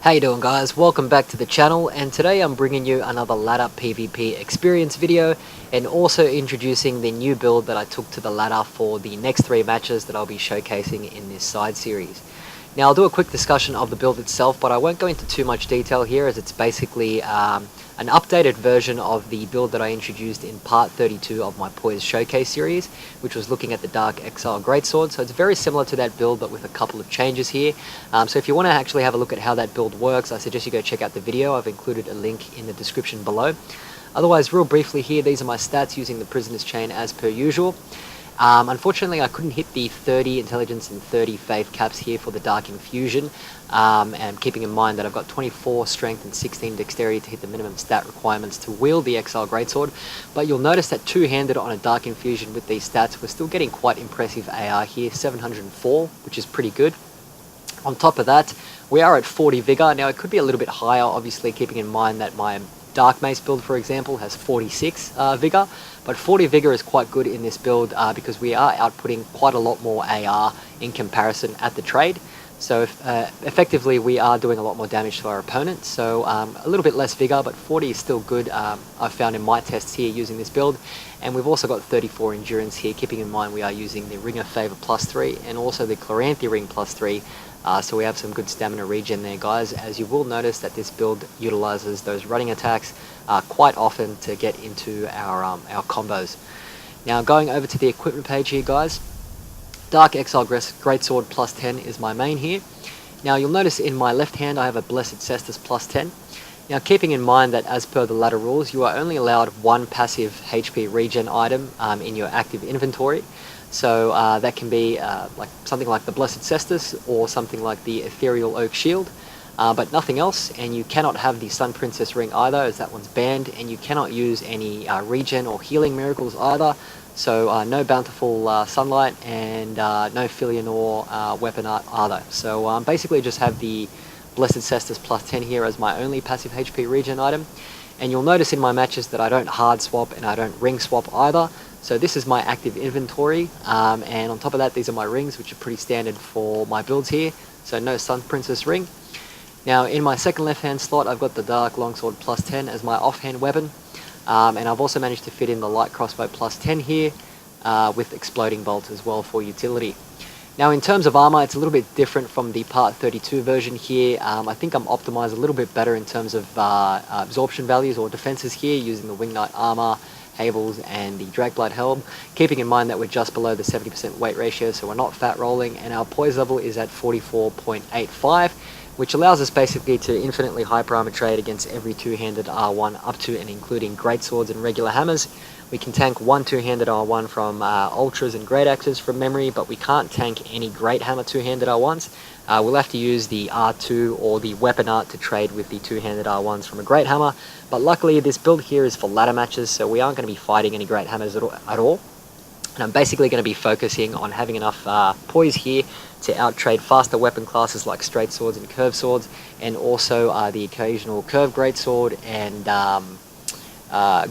How you doing, guys? Welcome back to the channel, and today I'm bringing you another ladder PvP experience video and also introducing the new build that I took to the ladder for the next 3 matches that I'll be showcasing in this side series. Now I'll do a quick discussion of the build itself, but I won't go into too much detail here as it's basically an updated version of the build that I introduced in part 32 of my Poise Showcase series, which was looking at the Dark Exile Greatsword. So it's very similar to that build, but with a couple of changes here. So if you want to actually have a look at how that build works, I suggest you go check out the video. I've included a link in the description below. Otherwise, real briefly here, these are my stats using the Prisoner's Chain as per usual. Unfortunately, I couldn't hit the 30 intelligence and 30 faith caps here for the Dark Infusion, and keeping in mind that I've got 24 strength and 16 dexterity to hit the minimum stat requirements to wield the Exile Greatsword. But you'll notice that two-handed on a Dark Infusion with these stats, we're still getting quite impressive AR here, 704, which is pretty good. On top of that, we are at 40 Vigor. Now, it could be a little bit higher, obviously, keeping in mind that my Dark Mace build, for example, has 46 Vigor, but 40 Vigor is quite good in this build because we are outputting quite a lot more AR in comparison at the trade. So effectively we are doing a lot more damage to our opponent, so a little bit less Vigor, but 40 is still good. I've found in my tests here using this build, and we've also got 34 Endurance here, keeping in mind we are using the Ring of Favour +3 and also the Chloranthy Ring +3. So we have some good stamina regen there, guys, as you will notice that this build utilizes those running attacks quite often to get into our combos. Now, going over to the equipment page here, guys, Dark Exile Greatsword +10 is my main here. Now, you'll notice in my left hand I have a Blessed Cestus +10. Now, keeping in mind that as per the ladder rules, you are only allowed 1 passive HP regen item in your active inventory. So that can be like something like the Blessed Cestus or something like the Ethereal Oak Shield, but nothing else. And you cannot have the Sun Princess Ring either, as that one's banned, and you cannot use any regen or healing miracles either. So no Bountiful Sunlight and no Filianor Weapon Art either. So basically just have the Blessed Cestus +10 here as my only passive HP regen item. And you'll notice in my matches that I don't hard swap and I don't ring swap either. So this is my active inventory, and on top of that, these are my rings, which are pretty standard for my builds here. So no Sun Princess ring. Now in my second left-hand slot, I've got the Dark Longsword +10 as my offhand weapon, and I've also managed to fit in the Light Crossbow +10 here, with Exploding Bolt as well for utility. Now in terms of armor, it's a little bit different from the part 32 version here. I think I'm optimized a little bit better in terms of absorption values or defenses here, using the Wing Knight armor, Hables, and the Dragblood Helm, keeping in mind that we're just below the 70% weight ratio, so we're not fat rolling, and our poise level is at 44.85, which allows us basically to infinitely hyper armor trade against every two-handed R1 up to and including great swords and regular hammers. We can tank 1 two-handed R1 from Ultras and Great Axes from memory, but we can't tank any Great Hammer two-handed R1s. We'll have to use the R2 or the Weapon Art to trade with the two-handed R1s from a Great Hammer, but luckily this build here is for ladder matches, so we aren't going to be fighting any Great Hammers at all. And I'm basically going to be focusing on having enough poise here to out-trade faster weapon classes like straight swords and curved swords, and also the occasional curved greatsword and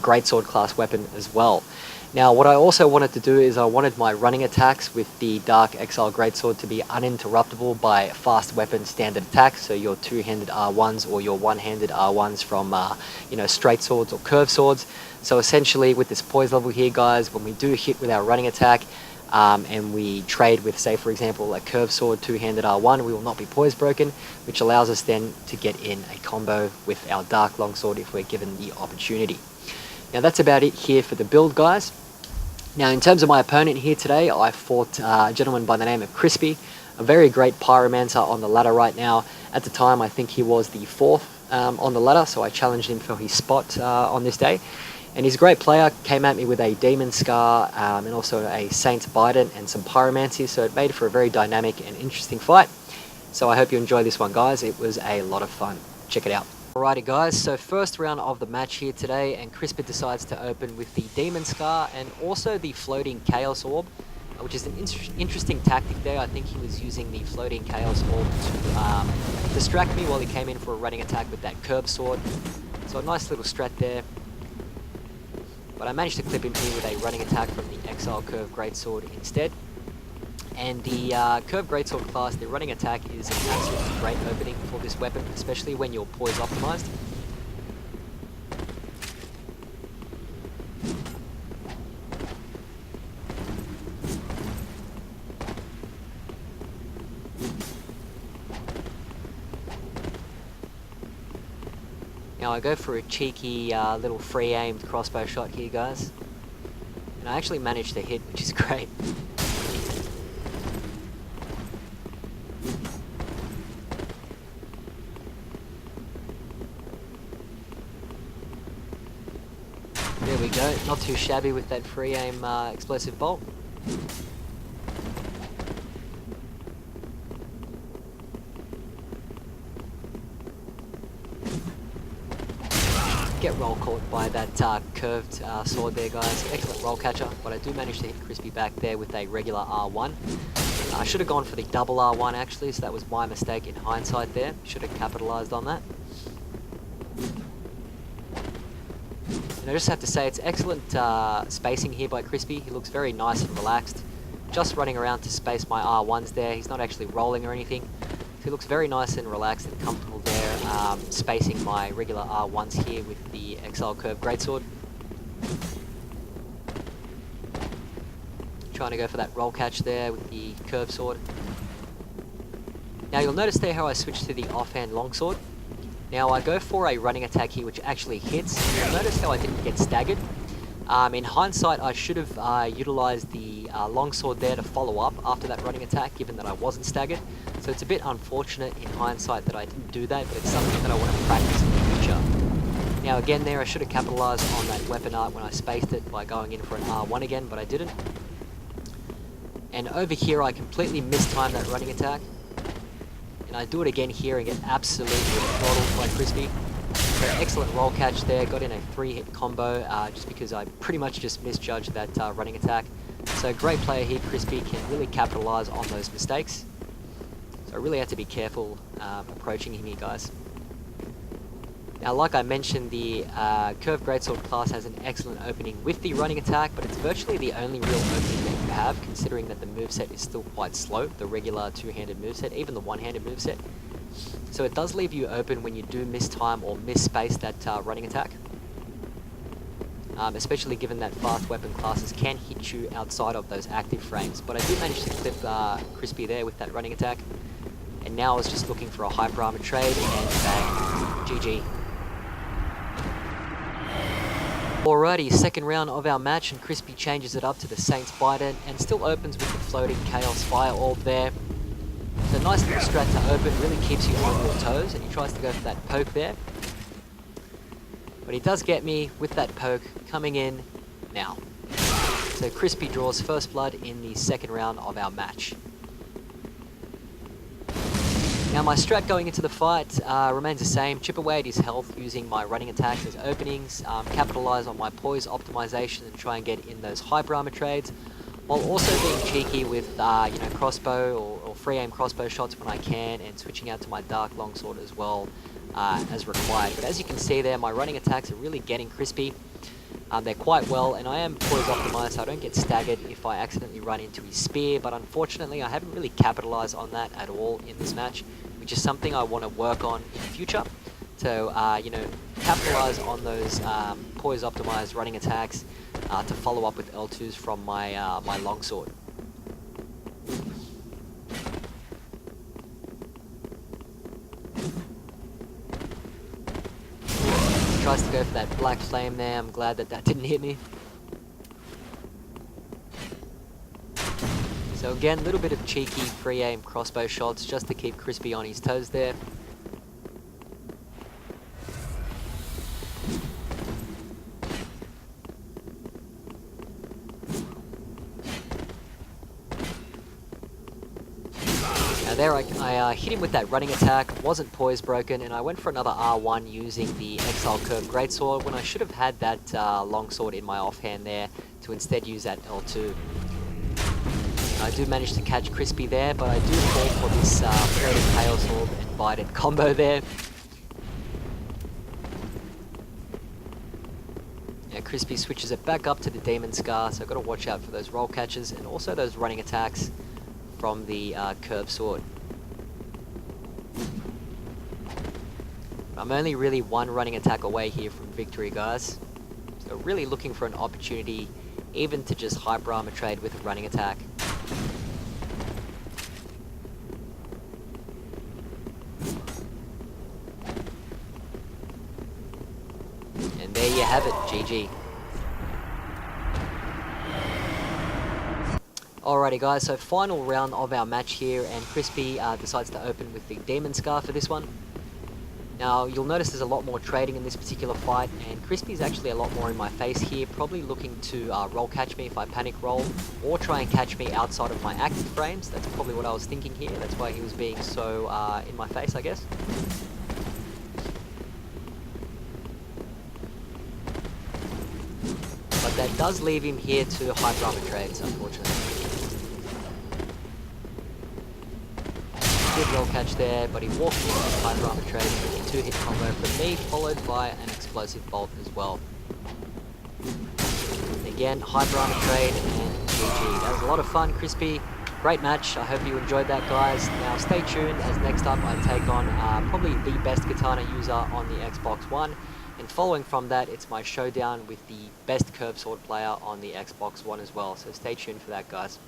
greatsword class weapon as well. Now, what I also wanted to do is I wanted my running attacks with the Dark Exile Greatsword to be uninterruptible by fast weapon standard attacks, so your two-handed R1s or your one-handed R1s from straight swords or curved swords. So essentially with this poise level here, guys, when we do hit with our running attack and we trade with, say for example, a curved sword two-handed R1, we will not be poise broken, which allows us then to get in a combo with our Dark Longsword if we're given the opportunity. Now that's about it here for the build, guys. Now in terms of my opponent here today, I fought a gentleman by the name of Crispy, a very great pyromancer on the ladder right now. At the time I think he was the 4th on the ladder, so I challenged him for his spot on this day. And he's a great player, came at me with a Demon Scar and also a Saint's Bident and some pyromancy, so it made for a very dynamic and interesting fight. So I hope you enjoy this one, guys. It was a lot of fun. Check it out. Alrighty, guys, so first round of the match here today, and Crispy decides to open with the Demon Scar and also the Floating Chaos Orb, which is an interesting tactic there. I think he was using the Floating Chaos Orb to distract me while he came in for a running attack with that curved sword. So a nice little strat there. But I managed to clip him here with a running attack from the Exile Curve Greatsword instead. And the Curved Greatsword class, the running attack is an absolutely great opening for this weapon, especially when you're poise optimized. Now I go for a cheeky little free aimed crossbow shot here, guys. And I actually managed to hit, which is great. There we go, not too shabby with that free aim explosive bolt. Get roll caught by that curved sword there, guys. Excellent roll catcher, but I do manage to hit Crispy back there with a regular R1. I should have gone for the double R1 actually, so that was my mistake in hindsight there. Should have capitalized on that. And I just have to say, it's excellent spacing here by Crispy. He looks very nice and relaxed. Just running around to space my R1s there. He's not actually rolling or anything. So he looks very nice and relaxed and comfortable there, spacing my regular R1s here with the Exile Curved Greatsword. Trying to go for that roll catch there with the curved sword. Now you'll notice there how I switched to the offhand longsword. Now I go for a running attack here which actually hits. You'll notice how I didn't get staggered. In hindsight I should have utilised the longsword there to follow up after that running attack, given that I wasn't staggered. So it's a bit unfortunate in hindsight that I didn't do that, but it's something that I want to practice in the future. Now again there I should have capitalised on that weapon art when I spaced it by going in for an R1 again, but I didn't. And over here I completely mistimed that running attack. And I do it again here and get absolutely throttled by Crispy. So excellent roll catch there, got in a 3-hit combo just because I pretty much just misjudged that running attack. So great player here, Crispy, can really capitalise on those mistakes. So I really have to be careful approaching him here, guys. Now like I mentioned, the Curved Greatsword class has an excellent opening with the running attack, but it's virtually the only real opening that you have, considering that the moveset is still quite slow, the regular two-handed moveset, even the one-handed moveset. So it does leave you open when you do mistime or misspace that running attack. Especially given that fast weapon classes can hit you outside of those active frames. But I did manage to clip Crispy there with that running attack. And now I was just looking for a hyper armor trade and GG. Alrighty, second round of our match, and Crispy changes it up to the Saint's Bident and still opens with the floating Chaos Fire Orb there. It's a nice little strat to open, really keeps you on your toes, and he tries to go for that poke there. But he does get me with that poke coming in now. So Crispy draws first blood in the second round of our match. Now my strat going into the fight remains the same. Chip away at his health using my running attacks as openings, capitalise on my poise optimization and try and get in those hyper armor trades, while also being cheeky with you know, crossbow or free aim crossbow shots when I can, and switching out to my dark longsword as well as required. But as you can see there, my running attacks are really getting Crispy. They're quite well, and I am poise optimized, so I don't get staggered if I accidentally run into his spear, but unfortunately I haven't really capitalized on that at all in this match, which is something I want to work on in the future. So, you know, capitalize on those poise optimized running attacks to follow up with L2s from my, my longsword. Tries to go for that black flame there. I'm glad that that didn't hit me. So again, a little bit of cheeky free aim crossbow shots just to keep Crispy on his toes there. There I hit him with that running attack, wasn't poise broken, and I went for another R1 using the Exile Curved Greatsword when I should have had that longsword in my offhand there to instead use that L2. I do manage to catch Crispy there, but I do fall for this floating Chaos Orb and Bident combo there. Yeah, Crispy switches it back up to the Demon Scar, so I've got to watch out for those roll catches and also those running attacks. from the curved sword. I'm only really one running attack away here from victory, guys. So really looking for an opportunity even to just hyper armor trade with a running attack. And there you have it, GG. Alrighty guys, so final round of our match here, and Crispy decides to open with the Demon Scar for this one. Now, you'll notice there's a lot more trading in this particular fight, and Crispy's actually a lot more in my face here, probably looking to roll catch me if I panic roll, or try and catch me outside of my active frames. That's probably what I was thinking here. That's why he was being so in my face, I guess. But that does leave him here to hyper armor trades, unfortunately. Good roll catch there, but he walked in with hyper armor trade with a 2-hit combo from me, followed by an explosive bolt as well. Again, hyper armor trade and GG. That was a lot of fun, Crispy. Great match. I hope you enjoyed that, guys. Now stay tuned, as next up I take on probably the best Katana user on the Xbox One. And following from that, it's my showdown with the best curved sword player on the Xbox One as well. So stay tuned for that, guys.